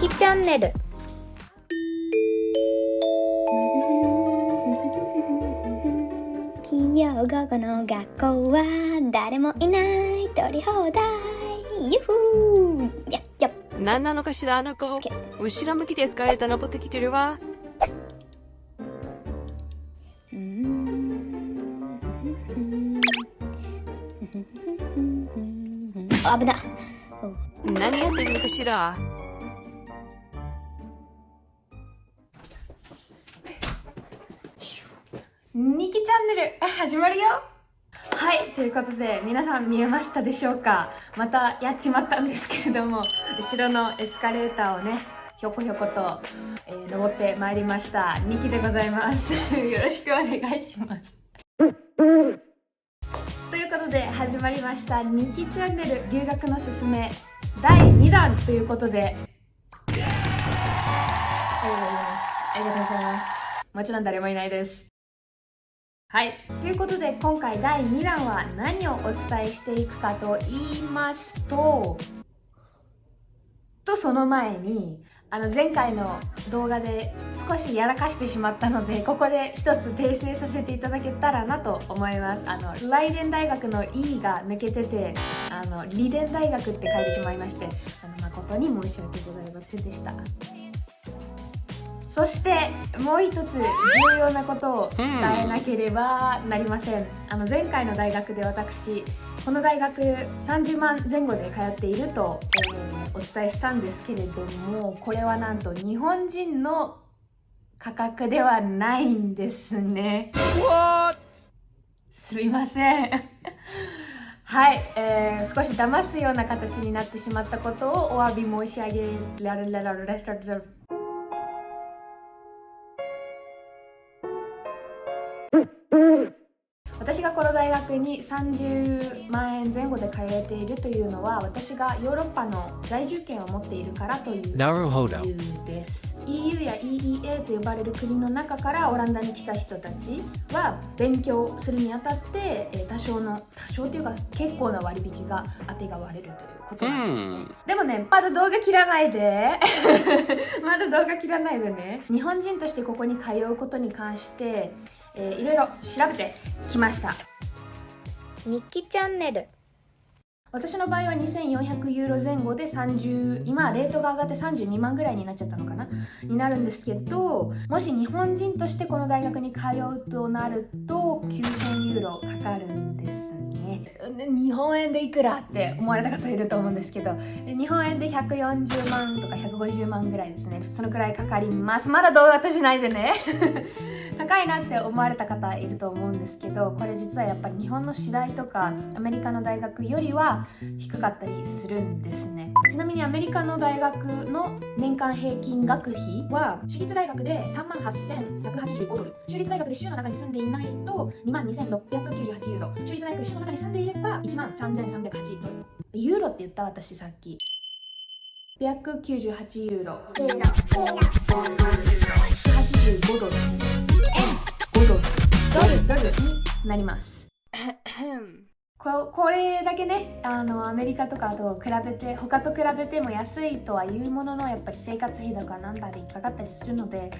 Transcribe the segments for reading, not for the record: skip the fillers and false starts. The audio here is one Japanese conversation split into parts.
キチャンネル。金曜午後の学校は誰もいない取り放題。ユフーやっやっ。何なのかしらあの子。後ろ向きでエスカレーター登ってきてるわ。危な。何やってるのかしら。ニキチャンネル始まるよ。はい、ということで皆さん見えましたでしょうか。またやっちまったんですけれども、後ろのエスカレーターをねひょこひょこと、登ってまいりましたニキでございますよろしくお願いしますということで始まりましたニキチャンネル留学のすすめ第2弾ということで、ありがとうございます。もちろん誰もいないです。はい、ということで今回第2弾は何をお伝えしていくかと言いますとその前に前回の動画で少しやらかしてしまったので、ここで一つ訂正させていただけたらなと思います。ライデン大学の E が抜けててリデン大学って書いてしまいまして、誠に申し訳ございませんでした。そしてもう一つ重要なことを伝えなければなりません。前回の大学で私この大学30万前後で通っていると、お伝えしたんですけれども、これはなんと日本人の価格ではないんですね。すいませんはい、少し騙すような形になってしまったことをお詫び申し上げられ私がこの大学に30万円前後で通えているというのは、私がヨーロッパの在住権を持っているからという理由です。EU や EEA と呼ばれる国の中からオランダに来た人たちは勉強するにあたって多少というか結構な割引が当てが割れるということなんです。でもね、まだ動画切らないでまだ動画切らないでね。日本人としてここに通うことに関していろいろ調べてきました。ニキチャンネル。私の場合は2400ユーロ前後で今レートが上がって32万ぐらいになっちゃったのかなになるんですけど、もし日本人としてこの大学に通うとなると9000ユーロかかるんですね。日本円でいくらって思われた方いると思うんですけど、日本円で140万とか150万ぐらいですね。そのくらいかかります。まだ動画としないでね高いなって思われた方いると思うんですけど、これ実はやっぱり日本の私大とかアメリカの大学よりは低かったりするんですね。ちなみにアメリカの大学の年間平均学費は私立大学で38,185ドル、州立大学で州の中に住んでいないと22,698ユーロ、州立大学で州の中に住んでいれば13,308ドル。ユーロって言った私さっき。198ユーロ、185ドル、5ドル、ドルになりますこれだけね、アメリカとかと比べて他と比べても安いとはいうものの、やっぱり生活費とかなんだりかかったりするので、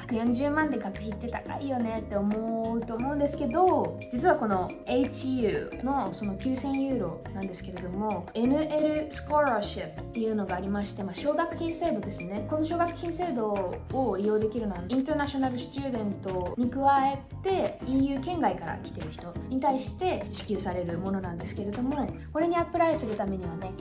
140万で学費って高いよねって思うと思うんですけど、実はこの HU のその9000ユーロなんですけれども、 NL スコラシップっていうのがありまして、奨学金制度ですね。この奨学金制度を利用できるのはインターナショナルスチューデントに加えて EU 圏外から来てる人に対して支給されるものなんですけれども、これにアプライするためにはね、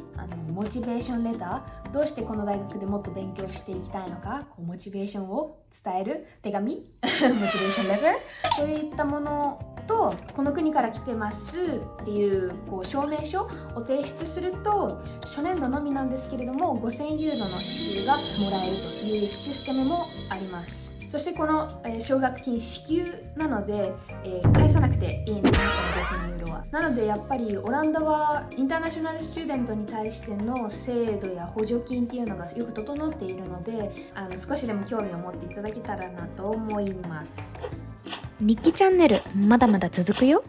モチベーションレター、どうしてこの大学でもっと勉強していきたいのか、モチベーションを伝える手紙モチベーションレター、そういったものと、この国から来てますっていう証明書を提出すると、初年度のみなんですけれども5000ユーロの支給がもらえるというシステムもあります。そしてこの奨学金支給なので、返さなくていいんですね、この5000ユーロは。なのでやっぱりオランダはインターナショナルスチューデントに対しての制度や補助金っていうのがよく整っているので、少しでも興味を持っていただけたらなと思います。ニキチャンネルまだまだ続くよ。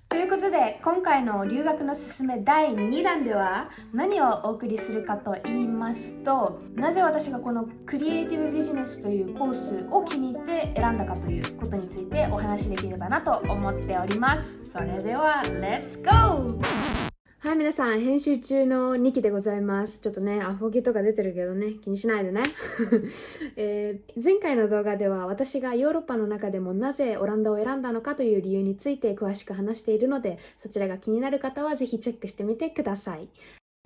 ということで、今回の留学のすすめ第2弾では何をお送りするかと言いますと、なぜ私がこのクリエイティブビジネスというコースを気に入って選んだかということについてお話しできればなと思っております。それでは、Let's go! はい、皆さん、編集中のニキでございます。ちょっとね、アフォゲとか出てるけどね、気にしないでね。前回の動画では私がヨーロッパの中でもなぜオランダを選んだのかという理由について詳しく話しているので、そちらが気になる方はぜひチェックしてみてください。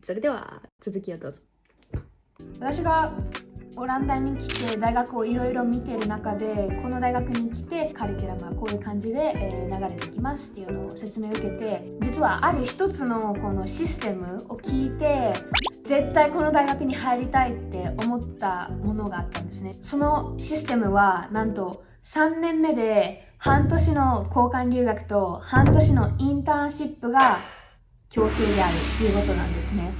それでは、続きをどうぞ。私がオランダに来て大学をいろいろ見てる中で、この大学に来てカリキュラムはこういう感じで、流れてきますっていうのを説明を受けて、実はある一つのこのシステムを聞いて絶対この大学に入りたいって思ったものがあったんですね。そのシステムはなんと3年目で半年の交換留学と半年のインターンシップが強制であるっていうことなんですね。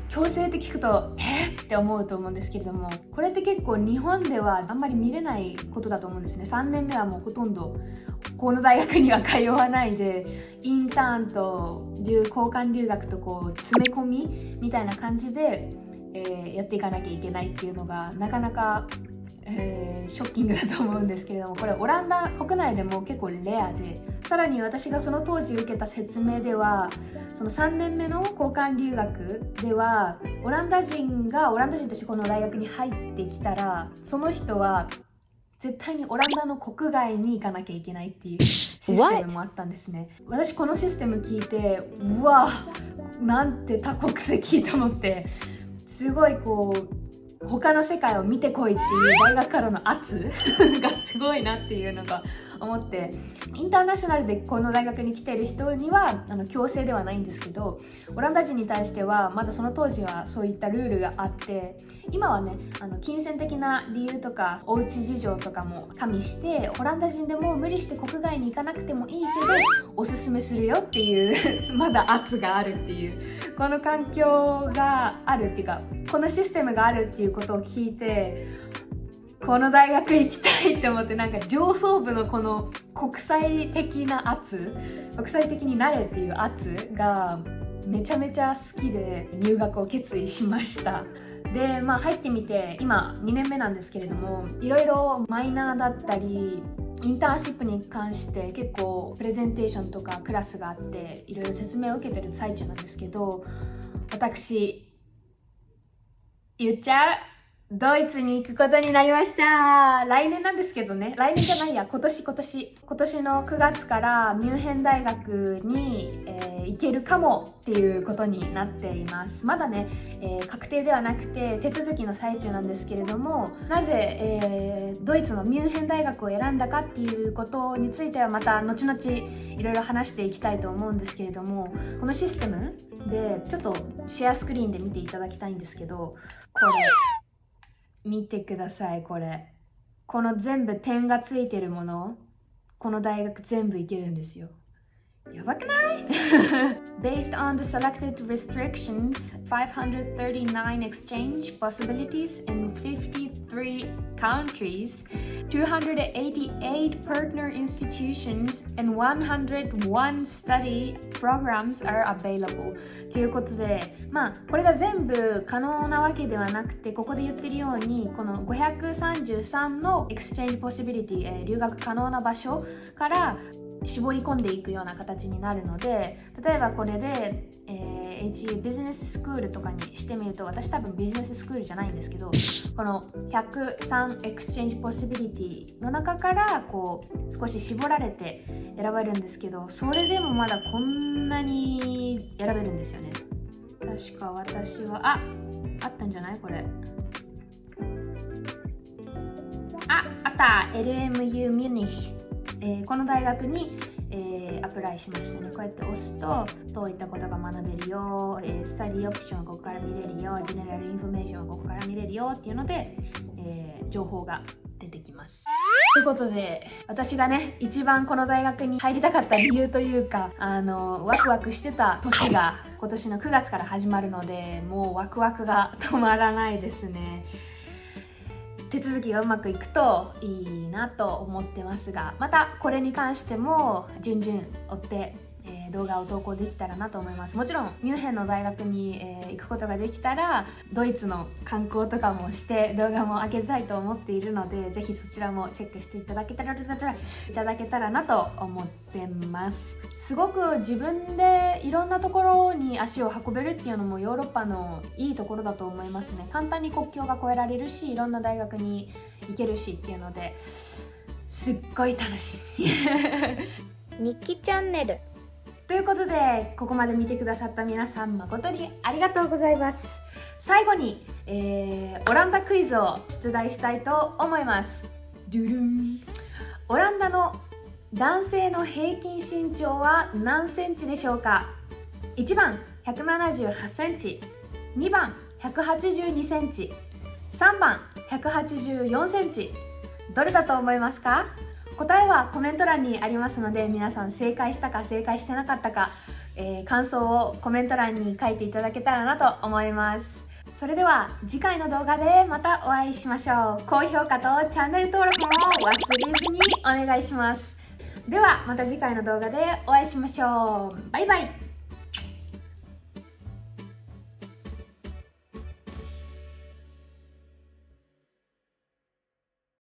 強制って聞くとって思うと思うんですけれども、これって結構日本ではあんまり見れないことだと思うんですね。3年目はもうほとんどこの大学には通わないで、インターンと交換留学とこう詰め込みみたいな感じで、やっていかなきゃいけないっていうのがなかなかショッキングだと思うんですけれども、これオランダ国内でも結構レアで、さらに私がその当時受けた説明では、その3年目の交換留学ではオランダ人がオランダ人としてこの大学に入ってきたら、その人は絶対にオランダの国外に行かなきゃいけないっていうシステムもあったんですね。私このシステム聞いて、うわなんて多国籍と思って、すごいこう他の世界を見てこいっていう大学からの圧がすごいなっていうのが思って、インターナショナルでこの大学に来てる人には強制ではないんですけど、オランダ人に対してはまだその当時はそういったルールがあって、今はね金銭的な理由とかおうち事情とかも加味して、オランダ人でも無理して国外に行かなくてもいいけどおすすめするよっていうまだ圧があるっていう、この環境があるっていうか、このシステムがあるっていうことを聞いて、この大学行きたいって思って、なんか上層部のこの国際的な圧、国際的になれっていう圧がめちゃめちゃ好きで入学を決意しました。で、入ってみて今2年目なんですけれども、いろいろマイナーだったりインターンシップに関して結構プレゼンテーションとかクラスがあって、いろいろ説明を受けてる最中なんですけど、私言っちゃう、ドイツに行くことになりました。来年なんですけどね、来年じゃないや、今年の9月からミュンヘン大学に、行けるかもっていうことになっています。まだね、確定ではなくて手続きの最中なんですけれども、なぜ、ドイツのミュンヘン大学を選んだかっていうことについてはまた後々いろいろ話していきたいと思うんですけれども、このシステムでちょっとシェアスクリーンで見ていただきたいんですけど、これ見てください。この全部点がついてるもの、この大学全部行けるんですよ。やばくない？ Based on the selected restrictions, 539 exchange possibilities in 53 countries, 288 partner institutions, and 101 study programs are available. ということで、これが全部可能なわけではなくて、ここで言ってるように、この533の exchange possibility、留学可能な場所から絞り込んでいくような形になるので、例えばこれで、HU ビジネススクールとかにしてみると、私多分ビジネススクールじゃないんですけど、この103エクスチェンジポシビリティの中からこう少し絞られて選べるんですけど、それでもまだこんなに選べるんですよね。確か私はあったんじゃないこれ。あった LMU ミュニヒ、この大学に、アプライしましたね。こうやって押すとどういったことが学べるよ、スタディオプションはここから見れるよ、ジェネラルインフォメーションはここから見れるよっていうので、情報が出てきます。ということで、私がね一番この大学に入りたかった理由というか、ワクワクしてた年が今年の9月から始まるので、もうワクワクが止まらないですね。手続きがうまくいくといいなと思ってますが、またこれに関しても順々追って、動画を投稿できたらなと思います。もちろんミュンヘンの大学に、行くことができたらドイツの観光とかもして動画も上げたいと思っているので、ぜひそちらもチェックしていただけたらなと思ってます。すごく自分でいろんなところに足を運べるっていうのもヨーロッパのいいところだと思いますね。簡単に国境が越えられるし、いろんな大学に行けるしっていうのですっごい楽しみ日記チャンネルということで、ここまで見てくださった皆さん誠にありがとうございます。最後に、オランダクイズを出題したいと思います。ドゥルン。オランダの男性の平均身長は何センチでしょうか？ 1 番178センチ、2番182センチ、3番184センチ。どれだと思いますか？答えはコメント欄にありますので、皆さん正解したか正解してなかったか、感想をコメント欄に書いていただけたらなと思います。それでは次回の動画でまたお会いしましょう。高評価とチャンネル登録も忘れずにお願いします。ではまた次回の動画でお会いしましょう。バイバイ。